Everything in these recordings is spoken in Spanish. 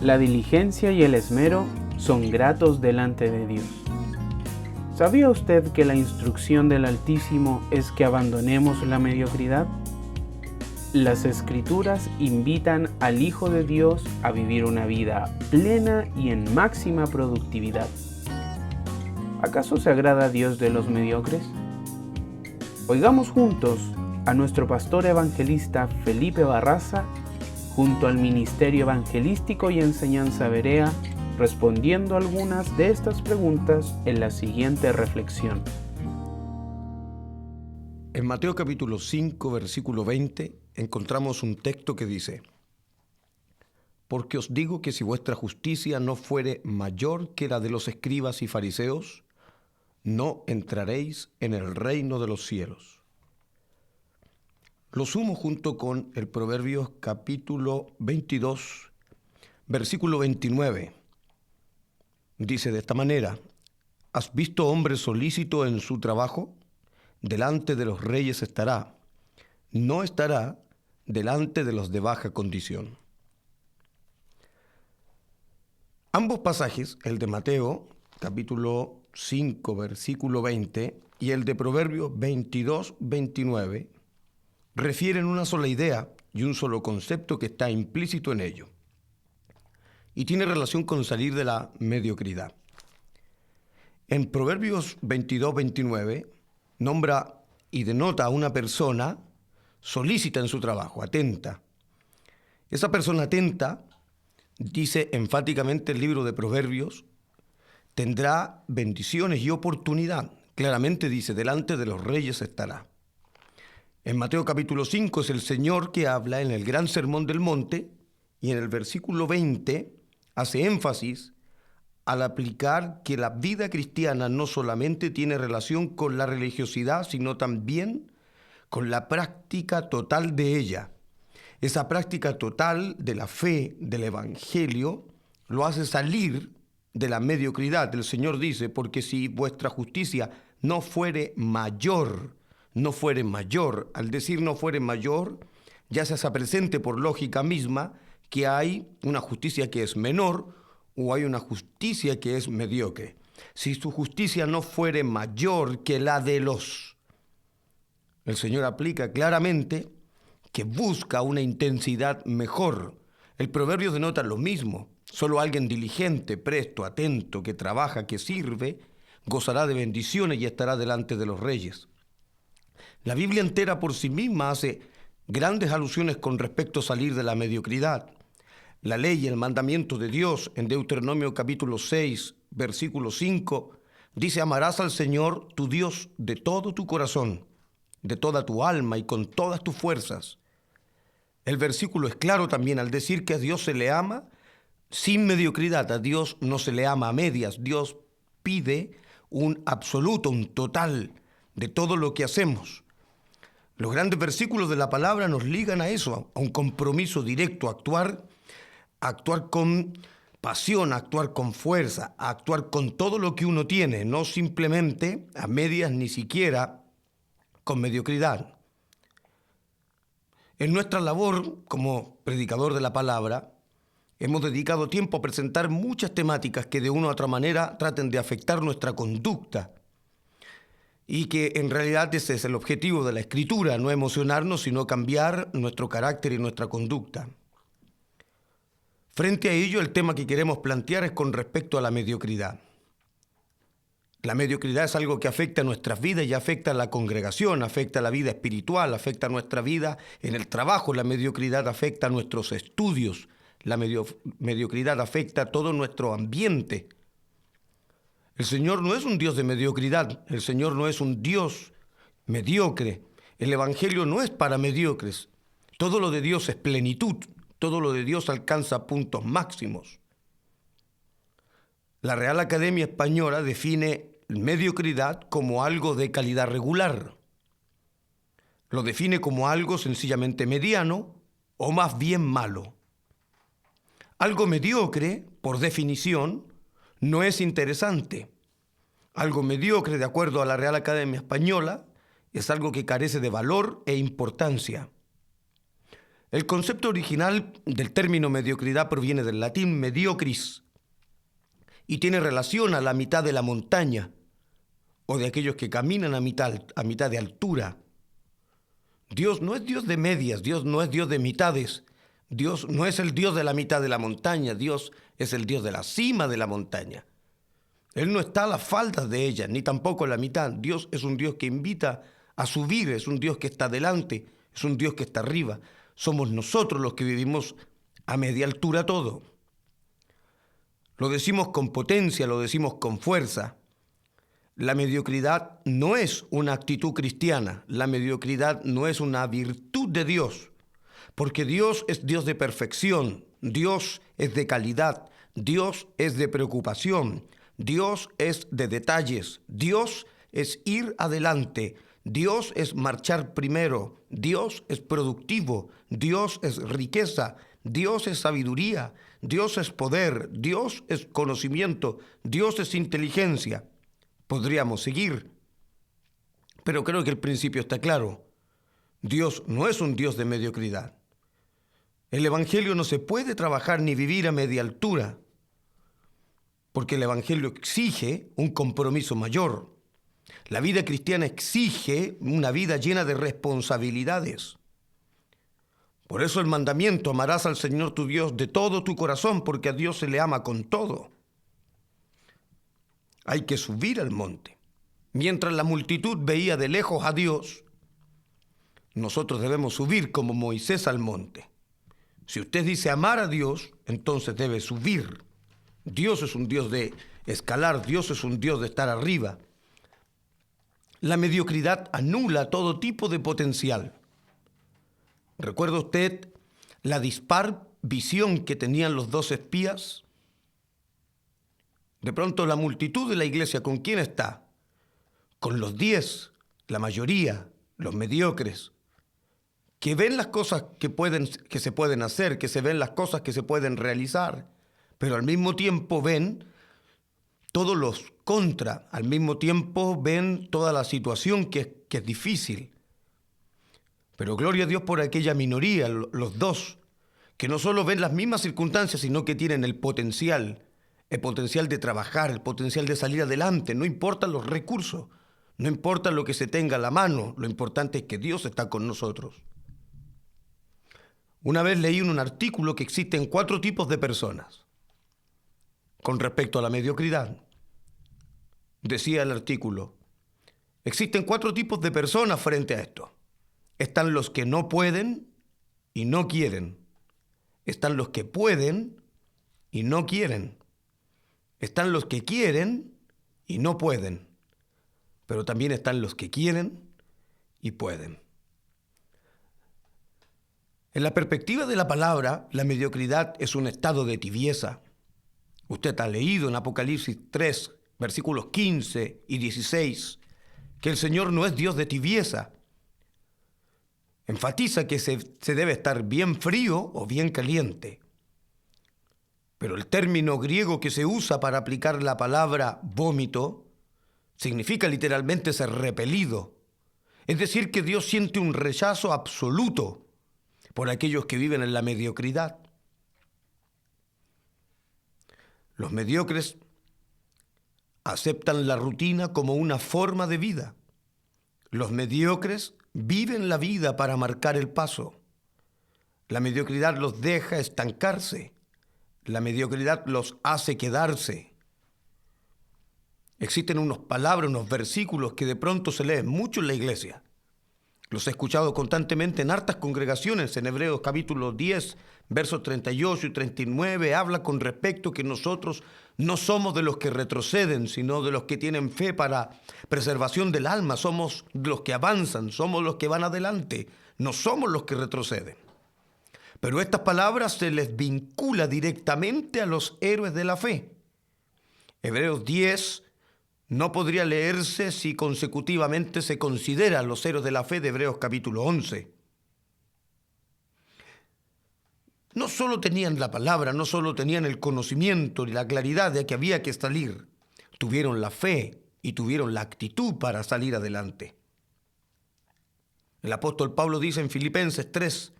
La diligencia y el esmero son gratos delante de Dios. ¿Sabía usted que la instrucción del Altísimo es que abandonemos la mediocridad? Las Escrituras invitan al Hijo de Dios a vivir una vida plena y en máxima productividad. ¿Acaso se agrada a Dios de los mediocres? Oigamos juntos a nuestro pastor evangelista Felipe Barraza, junto al Ministerio Evangelístico y Enseñanza Berea, respondiendo algunas de estas preguntas en la siguiente reflexión. En Mateo capítulo 5, versículo 20, encontramos un texto que dice: Porque os digo que si vuestra justicia no fuere mayor que la de los escribas y fariseos, no entraréis en el reino de los cielos. Lo sumo junto con el Proverbios capítulo 22, versículo 29. Dice de esta manera: ¿Has visto hombre solícito en su trabajo? Delante de los reyes estará, no estará delante de los de baja condición. Ambos pasajes, el de Mateo, capítulo 5, versículo 20, y el de Proverbios 22, 29, refieren una sola idea y un solo concepto que está implícito en ello, y tiene relación con salir de la mediocridad. En Proverbios 22, 29, nombra y denota a una persona solícita en su trabajo, atenta. Esa persona atenta, dice enfáticamente el libro de Proverbios, tendrá bendiciones y oportunidad. Claramente dice, delante de los reyes estará. En Mateo capítulo 5 es el Señor que habla en el gran sermón del monte, y en el versículo 20 hace énfasis al aplicar que la vida cristiana no solamente tiene relación con la religiosidad, sino también con la práctica total de ella. Esa práctica total de la fe, del evangelio, lo hace salir de la mediocridad. El Señor dice: porque si vuestra justicia no fuere mayor, al decir no fuere mayor, ya se hace presente por lógica misma que hay una justicia que es menor o hay una justicia que es mediocre. Si su justicia no fuere mayor que la de los, el Señor aplica claramente que busca una intensidad mejor. El proverbio denota lo mismo. Solo alguien diligente, presto, atento, que trabaja, que sirve, gozará de bendiciones y estará delante de los reyes. La Biblia entera por sí misma hace grandes alusiones con respecto a salir de la mediocridad. La ley y el mandamiento de Dios en Deuteronomio capítulo 6, versículo 5, dice: amarás al Señor tu Dios de todo tu corazón, de toda tu alma y con todas tus fuerzas. El versículo es claro también al decir que a Dios se le ama sin mediocridad. A Dios no se le ama a medias. Dios pide un absoluto, un total de todo lo que hacemos. Los grandes versículos de la palabra nos ligan a eso, a un compromiso directo, a actuar con pasión, a actuar con fuerza, a actuar con todo lo que uno tiene, no simplemente a medias ni siquiera con mediocridad. En nuestra labor como predicador de la palabra, hemos dedicado tiempo a presentar muchas temáticas que de una u otra manera traten de afectar nuestra conducta, y que en realidad ese es el objetivo de la Escritura, no emocionarnos, sino cambiar nuestro carácter y nuestra conducta. Frente a ello, el tema que queremos plantear es con respecto a la mediocridad. La mediocridad es algo que afecta a nuestras vidas y afecta a la congregación, afecta a la vida espiritual, afecta a nuestra vida en el trabajo. La mediocridad afecta a nuestros estudios. La mediocridad afecta a todo nuestro ambiente. El Señor no es un Dios de mediocridad. El Señor no es un Dios mediocre. El Evangelio no es para mediocres. Todo lo de Dios es plenitud. Todo lo de Dios alcanza puntos máximos. La Real Academia Española define mediocridad como algo de calidad regular. Lo define como algo sencillamente mediano o más bien malo. Algo mediocre, por definición, no es interesante. Algo mediocre, de acuerdo a la Real Academia Española, es algo que carece de valor e importancia. El concepto original del término mediocridad proviene del latín mediocris y tiene relación a la mitad de la montaña o de aquellos que caminan a mitad de altura. Dios no es Dios de medias, Dios no es Dios de mitades, Dios no es el Dios de la mitad de la montaña, Dios es el Dios de la cima de la montaña. Él no está a las faldas de ella, ni tampoco a la mitad. Dios es un Dios que invita a subir, es un Dios que está delante, es un Dios que está arriba. Somos nosotros los que vivimos a media altura todo. Lo decimos con potencia, lo decimos con fuerza. La mediocridad no es una actitud cristiana, la mediocridad no es una virtud de Dios, porque Dios es Dios de perfección, Dios es de calidad, Dios es de preocupación, Dios es de detalles, Dios es ir adelante, Dios es marchar primero, Dios es productivo, Dios es riqueza, Dios es sabiduría, Dios es poder, Dios es conocimiento, Dios es inteligencia. Podríamos seguir, pero creo que el principio está claro. Dios no es un Dios de mediocridad. El Evangelio no se puede trabajar ni vivir a media altura, porque el Evangelio exige un compromiso mayor. La vida cristiana exige una vida llena de responsabilidades. Por eso el mandamiento: amarás al Señor tu Dios de todo tu corazón, porque a Dios se le ama con todo. Hay que subir al monte. Mientras la multitud veía de lejos a Dios, nosotros debemos subir como Moisés al monte. Si usted dice amar a Dios, entonces debe subir. Dios es un Dios de escalar, Dios es un Dios de estar arriba. La mediocridad anula todo tipo de potencial. ¿Recuerda usted la dispar visión que tenían los 2 espías? De pronto la multitud de la iglesia, ¿con quién está? Con los 10, la mayoría, los mediocres, que ven las cosas que se pueden hacer, que se ven las cosas que se pueden realizar, pero al mismo tiempo ven todos los contra, al mismo tiempo ven toda la situación que es difícil. Pero gloria a Dios por aquella minoría, los 2, que no solo ven las mismas circunstancias, sino que tienen el potencial de trabajar, el potencial de salir adelante. No importan los recursos, no importa lo que se tenga a la mano, lo importante es que Dios está con nosotros. Una vez leí en un artículo que existen 4 tipos de personas con respecto a la mediocridad. Decía el artículo: existen 4 tipos de personas frente a esto. Están los que no pueden y no quieren. Están los que pueden y no quieren. Están los que quieren y no pueden, pero también están los que quieren y pueden. En la perspectiva de la palabra, la mediocridad es un estado de tibieza. Usted ha leído en Apocalipsis 3, versículos 15 y 16, que el Señor no es Dios de tibieza. Enfatiza que se debe estar bien frío o bien caliente. Pero el término griego que se usa para aplicar la palabra vómito significa literalmente ser repelido. Es decir, que Dios siente un rechazo absoluto por aquellos que viven en la mediocridad. Los mediocres aceptan la rutina como una forma de vida. Los mediocres viven la vida para marcar el paso. La mediocridad los deja estancarse. La mediocridad los hace quedarse. Existen unas palabras, unos versículos que de pronto se leen mucho en la iglesia. Los he escuchado constantemente en hartas congregaciones. En Hebreos capítulo 10, versos 38 y 39, habla con respecto que nosotros no somos de los que retroceden, sino de los que tienen fe para preservación del alma. Somos de los que avanzan, somos los que van adelante, no somos los que retroceden. Pero estas palabras se les vincula directamente a los héroes de la fe. Hebreos 10 no podría leerse si consecutivamente se considera los héroes de la fe de Hebreos capítulo 11. No solo tenían la palabra, no solo tenían el conocimiento y la claridad de que había que salir, tuvieron la fe y tuvieron la actitud para salir adelante. El apóstol Pablo dice en Filipenses 3,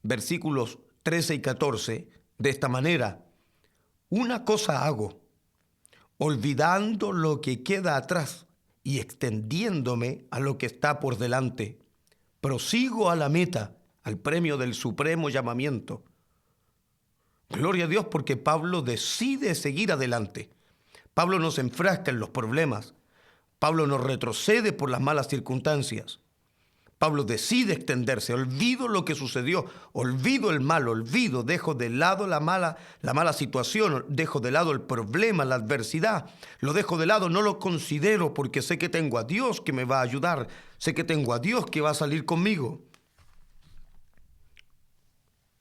versículos 13 y 14, de esta manera: una cosa hago, olvidando lo que queda atrás y extendiéndome a lo que está por delante, prosigo a la meta, al premio del supremo llamamiento. Gloria a Dios, porque Pablo decide seguir adelante. Pablo no se enfrasca en los problemas. Pablo no retrocede por las malas circunstancias. Pablo decide extenderse. Olvido lo que sucedió, olvido el mal, dejo de lado la mala situación, dejo de lado el problema, la adversidad. Lo dejo de lado, no lo considero, porque sé que tengo a Dios que me va a ayudar. Sé que tengo a Dios que va a salir conmigo.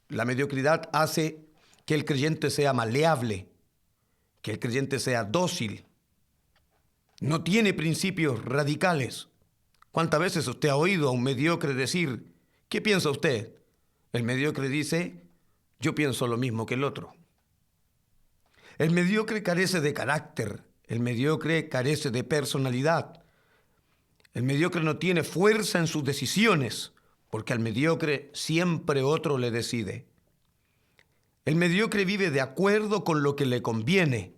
La mediocridad hace que el creyente sea maleable, que el creyente sea dócil. No tiene principios radicales. ¿Cuántas veces usted ha oído a un mediocre decir: ¿qué piensa usted? El mediocre dice: yo pienso lo mismo que el otro. El mediocre carece de carácter. El mediocre carece de personalidad. El mediocre no tiene fuerza en sus decisiones, porque al mediocre siempre otro le decide. El mediocre vive de acuerdo con lo que le conviene.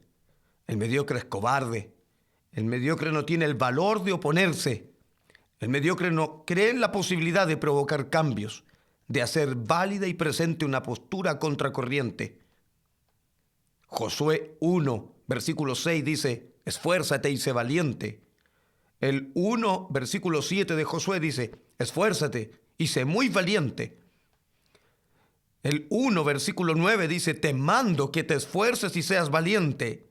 El mediocre es cobarde. El mediocre no tiene el valor de oponerse. El mediocre no cree en la posibilidad de provocar cambios, de hacer válida y presente una postura contracorriente. Josué 1, versículo 6 dice: esfuérzate y sé valiente. El 1, versículo 7 de Josué dice: esfuérzate y sé muy valiente. El 1, versículo 9 dice: te mando que te esfuerces y seas valiente.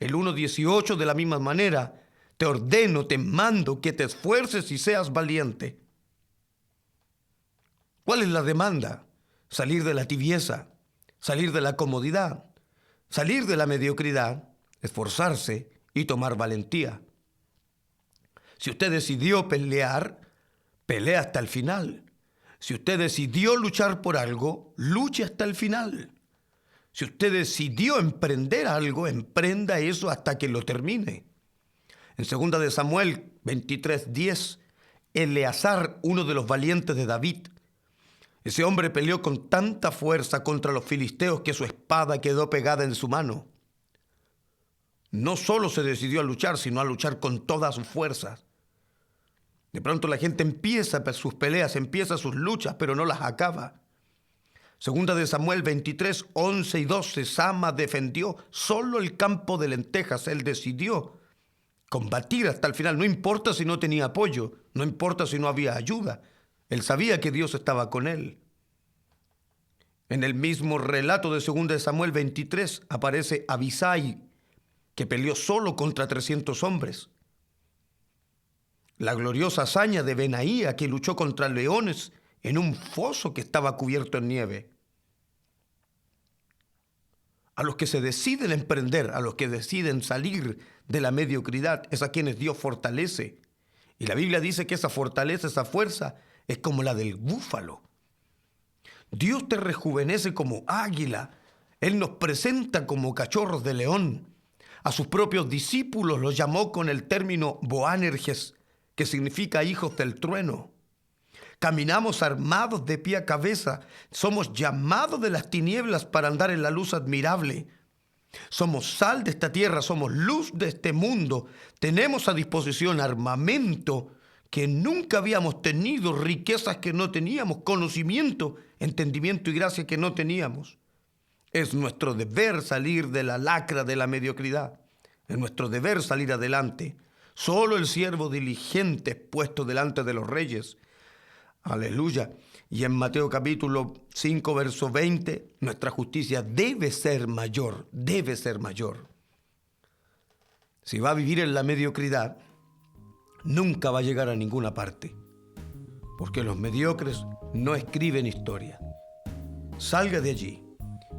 El 1:18 de la misma manera: te ordeno, te mando que te esfuerces y seas valiente. ¿Cuál es la demanda? Salir de la tibieza, salir de la comodidad, salir de la mediocridad, esforzarse y tomar valentía. Si usted decidió pelear, pelea hasta el final. Si usted decidió luchar por algo, luche hasta el final. Si usted decidió emprender algo, emprenda eso hasta que lo termine. En 2 de Samuel 23:10, Eleazar, uno de los valientes de David, ese hombre peleó con tanta fuerza contra los filisteos que su espada quedó pegada en su mano. No solo se decidió a luchar, sino a luchar con todas sus fuerzas. De pronto la gente empieza sus peleas, empieza sus luchas, pero no las acaba. 2 de Samuel 23, 11 y 12, Sama defendió solo el campo de lentejas. Él decidió combatir hasta el final. No importa si no tenía apoyo, no importa si no había ayuda. Él sabía que Dios estaba con él. En el mismo relato de 2 de Samuel 23 aparece Abisai, que peleó solo contra 300 hombres. La gloriosa hazaña de Benaía, que luchó contra leones en un foso que estaba cubierto en nieve. A los que se deciden emprender, a los que deciden salir de la mediocridad, es a quienes Dios fortalece. Y la Biblia dice que esa fortaleza, esa fuerza, es como la del búfalo. Dios te rejuvenece como águila. Él nos presenta como cachorros de león. A sus propios discípulos los llamó con el término Boanerges, que significa hijos del trueno. Caminamos armados de pie a cabeza. Somos llamados de las tinieblas para andar en la luz admirable. Somos sal de esta tierra, somos luz de este mundo. Tenemos a disposición armamento que nunca habíamos tenido, riquezas que no teníamos, conocimiento, entendimiento y gracia que no teníamos. Es nuestro deber salir de la lacra de la mediocridad. Es nuestro deber salir adelante. Solo el siervo diligente es puesto delante de los reyes. Aleluya. Y en Mateo capítulo 5, verso 20, nuestra justicia debe ser mayor, debe ser mayor. Si va a vivir en la mediocridad, nunca va a llegar a ninguna parte, porque los mediocres no escriben historia. Salga de allí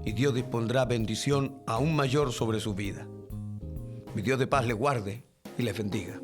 y Dios dispondrá bendición aún mayor sobre su vida. Mi Dios de paz le guarde y le bendiga.